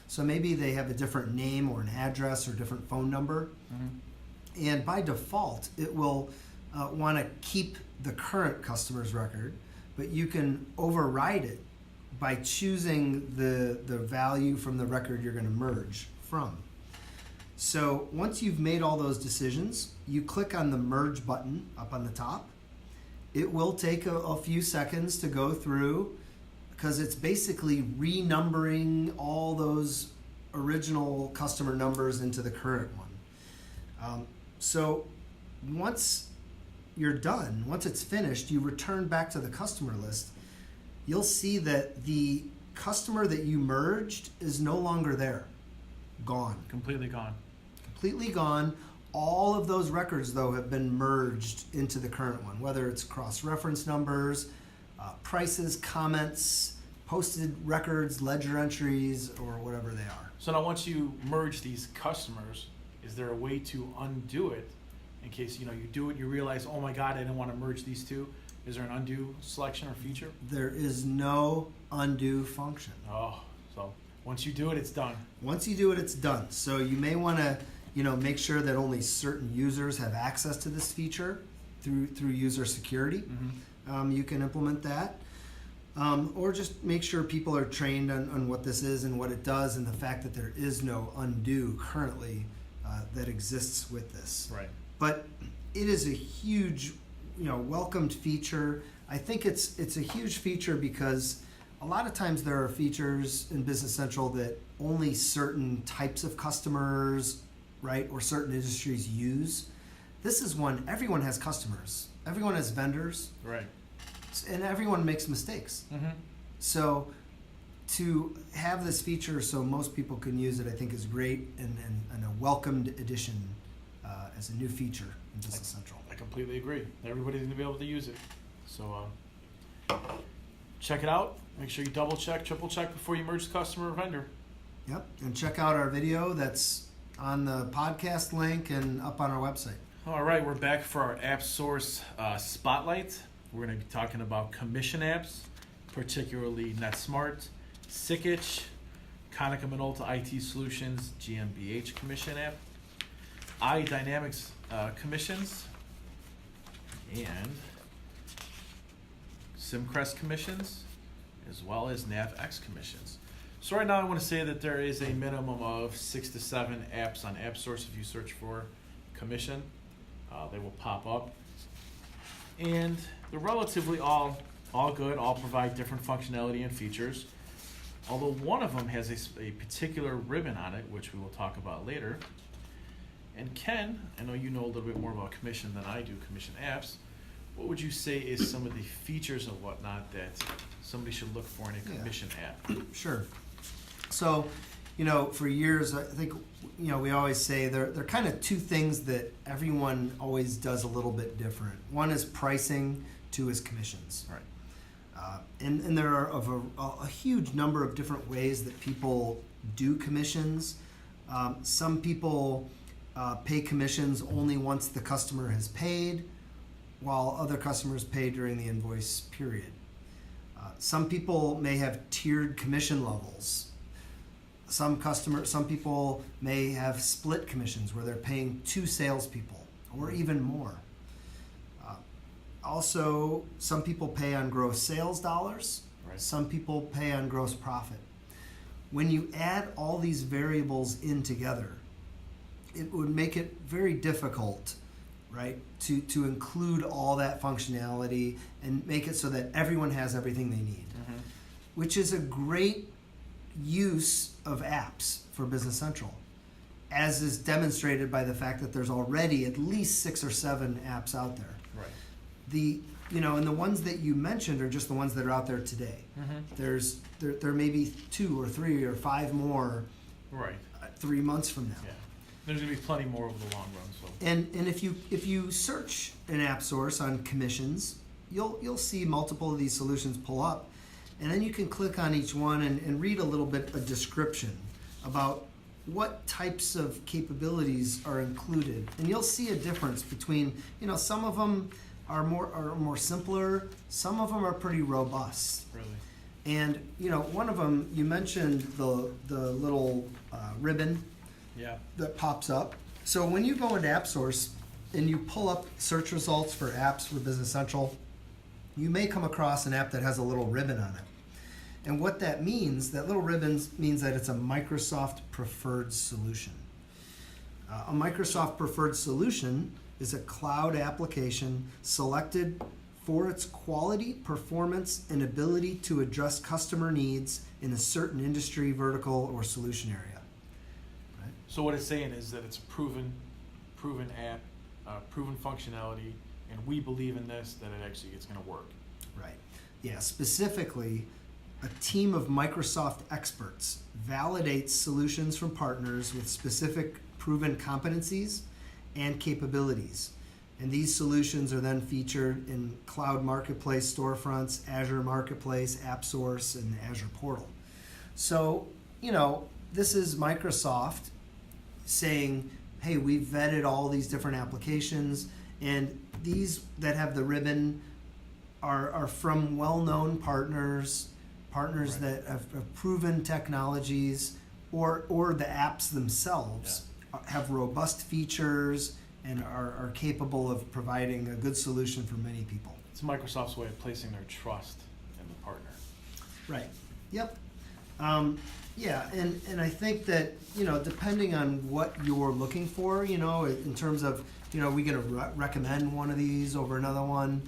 So maybe they have a different name or an address or different phone number. Mm-hmm. And by default, it will want to keep the current customer's record, but you can override it by choosing the value from the record you're going to merge from. So once you've made all those decisions, you click on the merge button up on the top. It will take a few seconds to go through because it's basically renumbering all those original customer numbers into the current one. So once you're done, once it's finished, you return back to the customer list. You'll see that the customer that you merged is no longer there. Gone. Completely gone. Completely gone. All of those records, though, have been merged into the current one, whether it's cross-reference numbers, prices, comments, posted records, ledger entries, or whatever they are. So now once you merge these customers, is there a way to undo it in case you do it, you realize, oh my God, I didn't want to merge these two? Is there an undo selection or feature? There is no undo function. Oh, So once you do it, it's done. Once you do it, it's done. So you may want to, make sure that only certain users have access to this feature through user security. You can implement that. Or just make sure people are trained on what this is and what it does, and the fact that there is no undo currently that exists with this. Right. But it is a huge, welcomed feature. I think it's a huge feature because a lot of times there are features in Business Central that only certain types of customers, right, or certain industries use. This is one, everyone has customers, everyone has vendors, Right. and everyone makes mistakes. So to have this feature so most people can use it, I think is great and a welcomed addition as a new feature in Business Central. I completely agree. Everybody's going to be able to use it. So check it out. Make sure you double check, triple check before you merge customer or vendor. Yep, and check out our video that's on the podcast link and up on our website. All right, we're back for our App Source Spotlight. We're going to be talking about commission apps, particularly NetSmart, Sickitch, Konica Minolta IT Solutions, GmbH commission app, Dynamics commissions, and SimCrest commissions, as well as NavX commissions. So right now I want to say that there is a minimum of 6 to 7 apps on AppSource. If you search for commission, they will pop up. And they're relatively all good, all provide different functionality and features. Although one of them has a particular ribbon on it, which we will talk about later. And Ken, I know you know a little bit more about commission than I do, commission apps. What would you say is some of the features and whatnot that somebody should look for in a commission app? Sure. So, for years, I think, we always say there are kind of two things that everyone always does a little bit different. One is pricing, two is commissions. Right. And there are a huge number of different ways that people do commissions. Some people pay commissions only once the customer has paid, while other customers pay during the invoice period. Some people may have tiered commission levels. Some people may have split commissions where they're paying 2 salespeople or even more. Also, some people pay on gross sales dollars. Right. Some people pay on gross profit. When you add all these variables in together, it would make it very difficult, right, to include all that functionality and make it so that everyone has everything they need, which is a great use of apps for Business Central, as is demonstrated by the fact that there's already at least 6 or 7 apps out there. Right. And the ones that you mentioned are just the ones that are out there today. There may be 2 or 3 or 5 more, Right. 3 months from now. Yeah. There's going to be plenty more over the long run. So. And if you search an app source on commissions, you'll see multiple of these solutions pull up, and then you can click on each one and read a little bit a description about what types of capabilities are included, and you'll see a difference between, some of them are more simpler, some of them are pretty robust. Really. And one of them, you mentioned the little ribbon that pops up. So when you go into AppSource and you pull up search results for apps for Business Central, you may come across an app that has a little ribbon on it. And what that means, that little ribbon means that it's a Microsoft preferred solution. A Microsoft preferred solution is a cloud application selected for its quality, performance, and ability to address customer needs in a certain industry, vertical, or solution area. Right? So what it's saying is that it's a proven app, proven functionality, and we believe in this, that it actually is going to work. Right. Yeah, specifically, a team of Microsoft experts validates solutions from partners with specific proven competencies and capabilities. And these solutions are then featured in Cloud Marketplace storefronts, Azure Marketplace, AppSource, and the Azure Portal. So, this is Microsoft saying, hey, we've vetted all these different applications, and these that have the ribbon are from well-known partners partners that have proven technologies, or the apps themselves have robust features and are capable of providing a good solution for many people. It's Microsoft's way of placing their trust in the partner. Right. Yep. Yeah, and I think that, depending on what you're looking for, in terms of, are we going to recommend one of these over another one?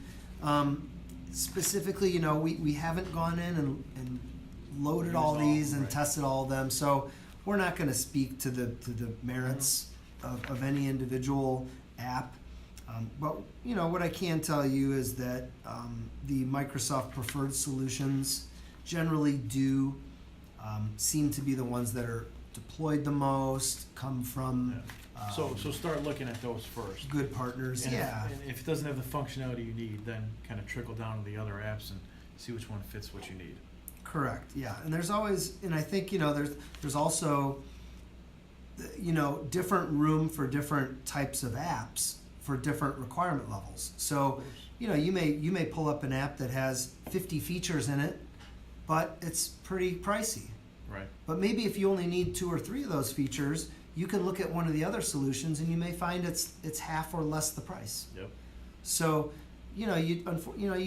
Specifically, we haven't gone in and loaded all these and tested all of them, so we're not going to speak to the merits of any individual app. But what I can tell you is that the Microsoft preferred solutions generally do seem to be the ones that are deployed the most, come from So start looking at those first. good partners. And Yeah. if it doesn't have the functionality you need, then kind of trickle down to the other apps and see which one fits what you need. Correct. Yeah, and there's always, and I think there's also different room for different types of apps for different requirement levels. So you may pull up an app that has 50 features in it, but it's pretty pricey. Right. But maybe if you only need 2 or 3 of those features, you can look at one of the other solutions and you may find it's half or less the price. Yep. So you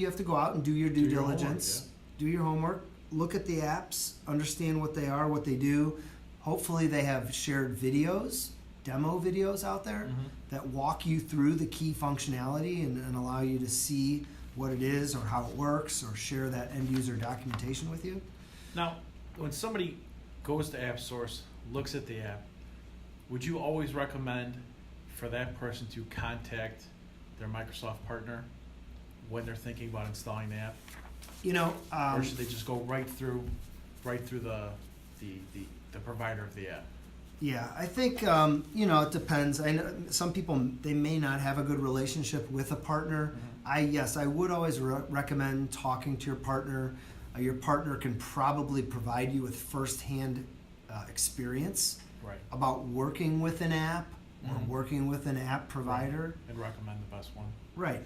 have to go out and do your due diligence, do your homework, look at the apps, understand what they are, what they do. Hopefully they have shared videos, demo videos out there that walk you through the key functionality and allow you to see what it is or how it works, or share that end user documentation with you. Now, when somebody goes to App Source, looks at the app, would you always recommend for that person to contact their Microsoft partner when they're thinking about installing the app? Or should they just go right through the provider of the app? Yeah, I think it depends. I know some people, they may not have a good relationship with a partner. I would always recommend talking to your partner. Your partner can probably provide you with firsthand experience about working with an app or working with an app provider. And recommend the best one. Right.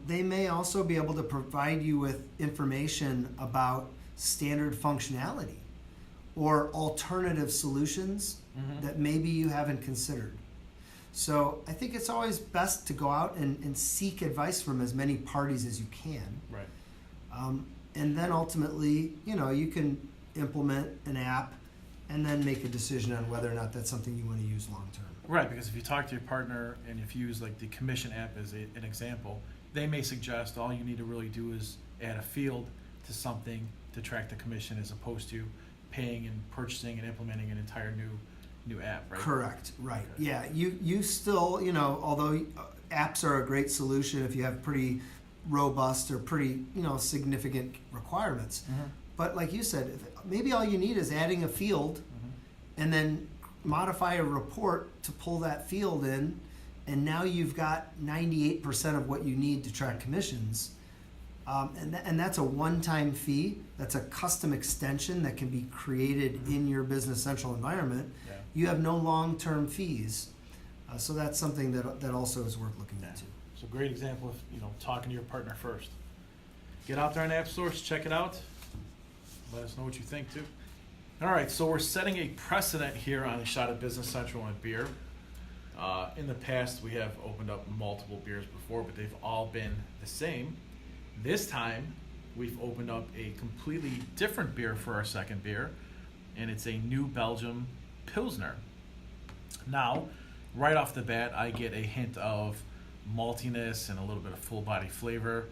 They may also be able to provide you with information about standard functionality or alternative solutions that maybe you haven't considered. So I think it's always best to go out and seek advice from as many parties as you can. Right. And then ultimately, you can implement an app and then make a decision on whether or not that's something you want to use long term. Right, because if you talk to your partner and if you use like the commission app as an example, they may suggest all you need to really do is add a field to something to track the commission, as opposed to paying and purchasing and implementing an entire new app, right? Correct, right. Okay. Yeah, you still, although apps are a great solution if you have pretty robust or pretty, significant requirements. But like you said, maybe all you need is adding a field and then modify a report to pull that field in, and now you've got 98% of what you need to track commissions. And that's a one-time fee. That's a custom extension that can be created in your Business Central environment. Yeah. You have no long-term fees. So that's something that also is worth looking into. So great example of talking to your partner first. Get out there on App Source, check it out. Let us know what you think too. All right, so we're setting a precedent here on a shot of Business Central and beer. In the past, we have opened up multiple beers before, but they've all been the same. This time, we've opened up a completely different beer for our second beer, and it's a new Belgium Pilsner. Now, right off the bat, I get a hint of maltiness and a little bit of full body flavor.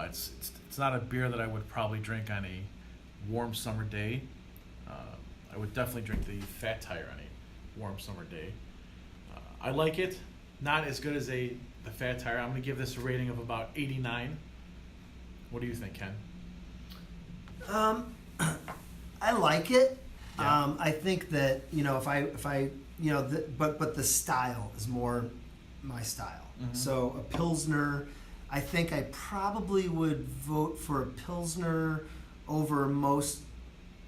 It's not a beer that I would probably drink on a warm summer day. I would definitely drink the Fat Tire on a warm summer day. I like it. Not as good as the Fat Tire. I'm going to give this a rating of about 89. What do you think, Ken? I like it. Yeah. I think that if I but the style is more my style. So a Pilsner, I think I probably would vote for a Pilsner over most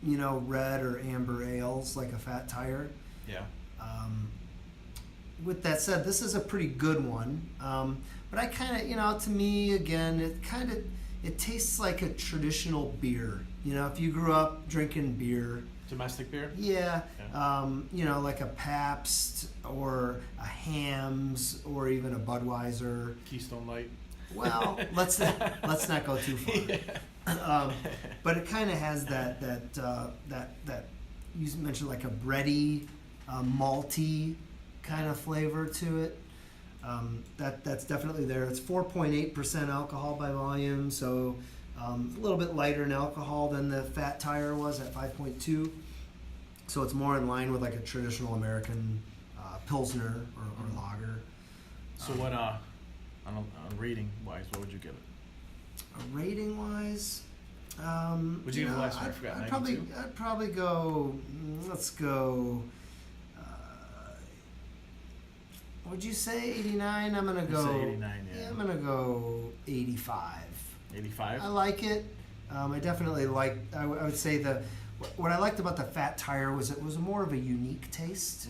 red or amber ales like a Fat Tire. Yeah. With that said, this is a pretty good one. But I kind of, to me, again, it tastes like a traditional beer. if you grew up drinking beer, Domestic beer? yeah, like a Pabst or a Hamm's or even a Budweiser. Keystone Light. Well, let's not go too far. Yeah. But it kind of has that you mentioned, like a bready, malty kind of flavor to it. That's definitely there. It's 4.8% alcohol by volume, so a little bit lighter in alcohol than the Fat Tire was at 5.2. So it's more in line with like a traditional American Pilsner or lager. So what, on rating wise, what would you give it? Rating wise, Would you give it last one? I forgot. I'd probably go. Let's go. Would you say 89? I'm gonna go. Say 89. Yeah. I'm gonna go 85. 85. I like it. I definitely like. I would say what I liked about the Fat Tire was it was more of a unique taste.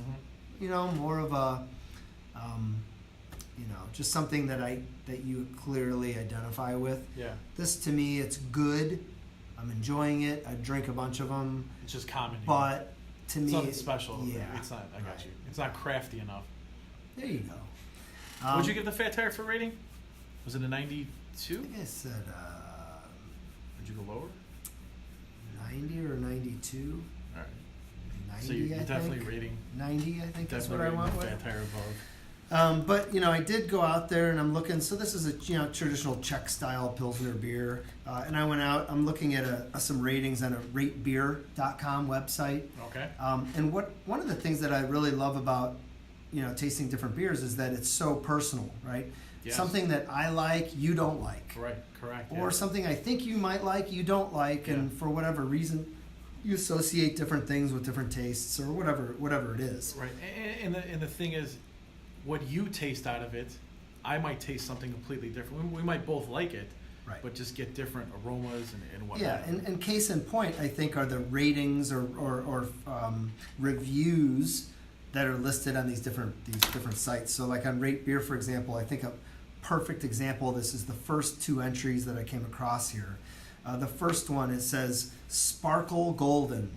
Mm-hmm. More of a. Just something that you clearly identify with. Yeah. This to me, it's good. I'm enjoying it. I drink a bunch of them. It's just common. But to it's me, nothing special. Yeah. It's not. I got you. It's not crafty enough. There you go. What'd you give the Fat Tire for rating? Was it a 92? I think I said. Would you go lower? 90 or 92. All right. 90. So you're definitely think. rating. 90, I think that's what I Definitely went rating with. the Fat Tire above. But I did go out there and I'm looking. So this is a traditional Czech style Pilsner beer, and I went out. I'm looking at some ratings on a RateBeer.com website. Okay. And one of the things that I really love about tasting different beers is that it's so personal, right? Yes. Something that I like, you don't like, Right. Correct. or something I think you might like, you don't like, and for whatever reason, you associate different things with different tastes or whatever it is. Right. And the thing is, what you taste out of it, I might taste something completely different. We might both like it, Right. but just get different aromas and whatnot. Yeah, and case in point, I think, are the ratings or reviews that are listed on these different sites. So, like on Rate Beer, for example, I think a perfect example of this is the first two entries that I came across here. The first one, it says Sparkle Golden,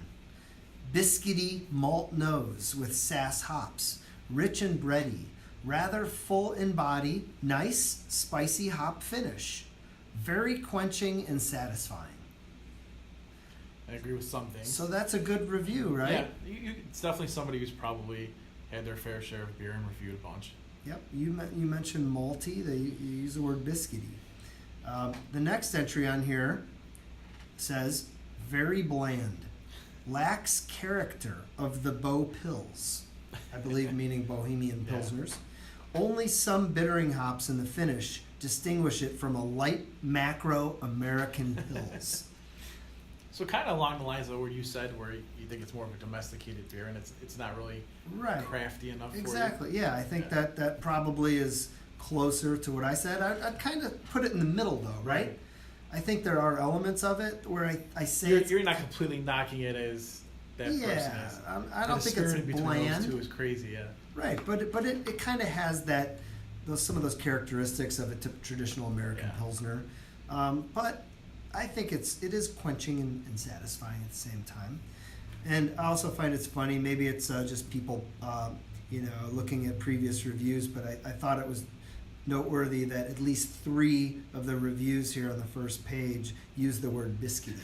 biscuity malt nose with sass hops, rich and bready, rather full in body, nice spicy hop finish, very quenching and satisfying. I agree with some things. So that's a good review, right? Yeah, it's definitely somebody who's probably had their fair share of beer and reviewed a bunch. Yep. You mentioned malty. You use the word biscuity. The next entry on here says very bland, lacks character of the Bow Pils. I believe meaning Bohemian Pilsners. Only some bittering hops in the finish distinguish it from a light macro American Pils. So kind of along the lines of what you said, where you think it's more of a domesticated beer and it's not really crafty enough Exactly. for you. Yeah, I think that probably is closer to what I said. I'd kind of put it in the middle, though, right? I think there are elements of it where I say you're not completely knocking it as that person is. I don't think it's bland. Those two is crazy, yeah. Right, but it kind of has some of those characteristics of a traditional American Pilsner, but I think it is quenching and satisfying at the same time. And I also find it's funny. Maybe it's just people, looking at previous reviews, but I thought it was noteworthy that at least 3 of the reviews here on the first page use the word biscuity.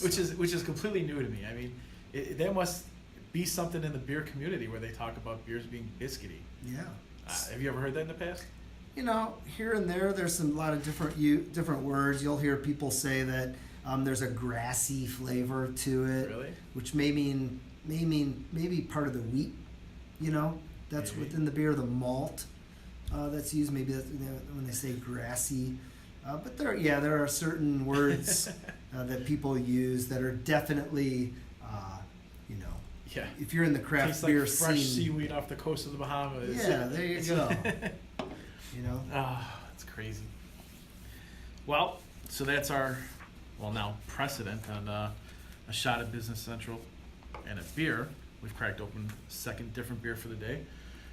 Which is completely new to me. I mean, there must be something in the beer community where they talk about beers being biscuity. Yeah. Have you ever heard that in the past? Here and there, there's a lot of different words. You'll hear people say that there's a grassy flavor to it, Really? which may mean maybe part of the wheat. That's Maybe. within the beer, the malt that's used. Maybe that's, when they say grassy. But there are certain words that people use that are definitely, Yeah. if you're in the craft Tastes beer like fresh scene. seaweed off the coast of the Bahamas. Yeah, there you go. It's crazy. Well, so that's our, now precedent on a shot of Business Central and a beer. We've cracked open a second different beer for the day.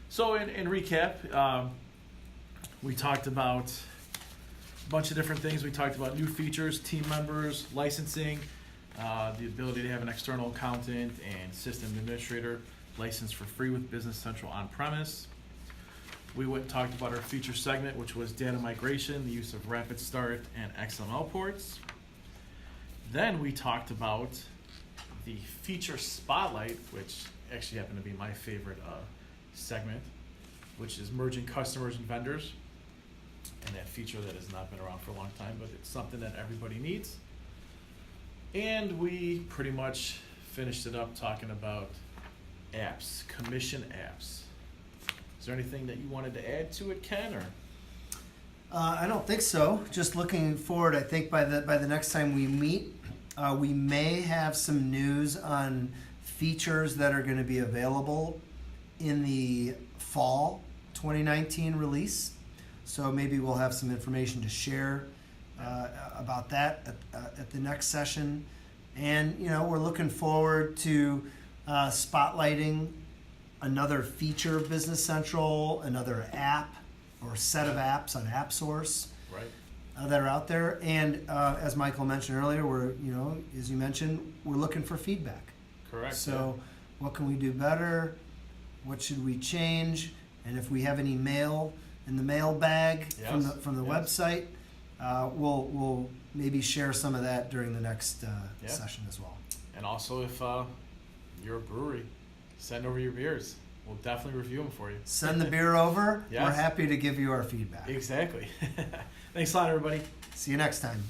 So in recap, we talked about a bunch of different things. We talked about new features, team members, licensing, the ability to have an external accountant and system administrator licensed for free with Business Central on-premise. We went and talked about our feature segment, which was data migration, the use of RapidStart and XML ports. Then we talked about the feature spotlight, which actually happened to be my favorite segment, which is merging customers and vendors. And that feature that has not been around for a long time, but it's something that everybody needs. And we pretty much finished it up talking about apps, commission apps. Is there anything that you wanted to add to it, Ken? Or I don't think so. Just looking forward, I think by the next time we meet, we may have some news on features that are going to be available in the fall 2019 release. So maybe we'll have some information to share about that at the next session. And we're looking forward to spotlighting another feature of Business Central, another app or set of apps on AppSource that are out there. And as Michael mentioned earlier, as you mentioned, we're looking for feedback. Correct. So what can we do better? What should we change? And if we have any mail in the mailbag from the website, we'll maybe share some of that during the next session as well. And also, if you're a brewery, send over your beers. We'll definitely review them for you. Send the beer over. Yes. We're happy to give you our feedback. Exactly. Thanks a lot, everybody. See you next time.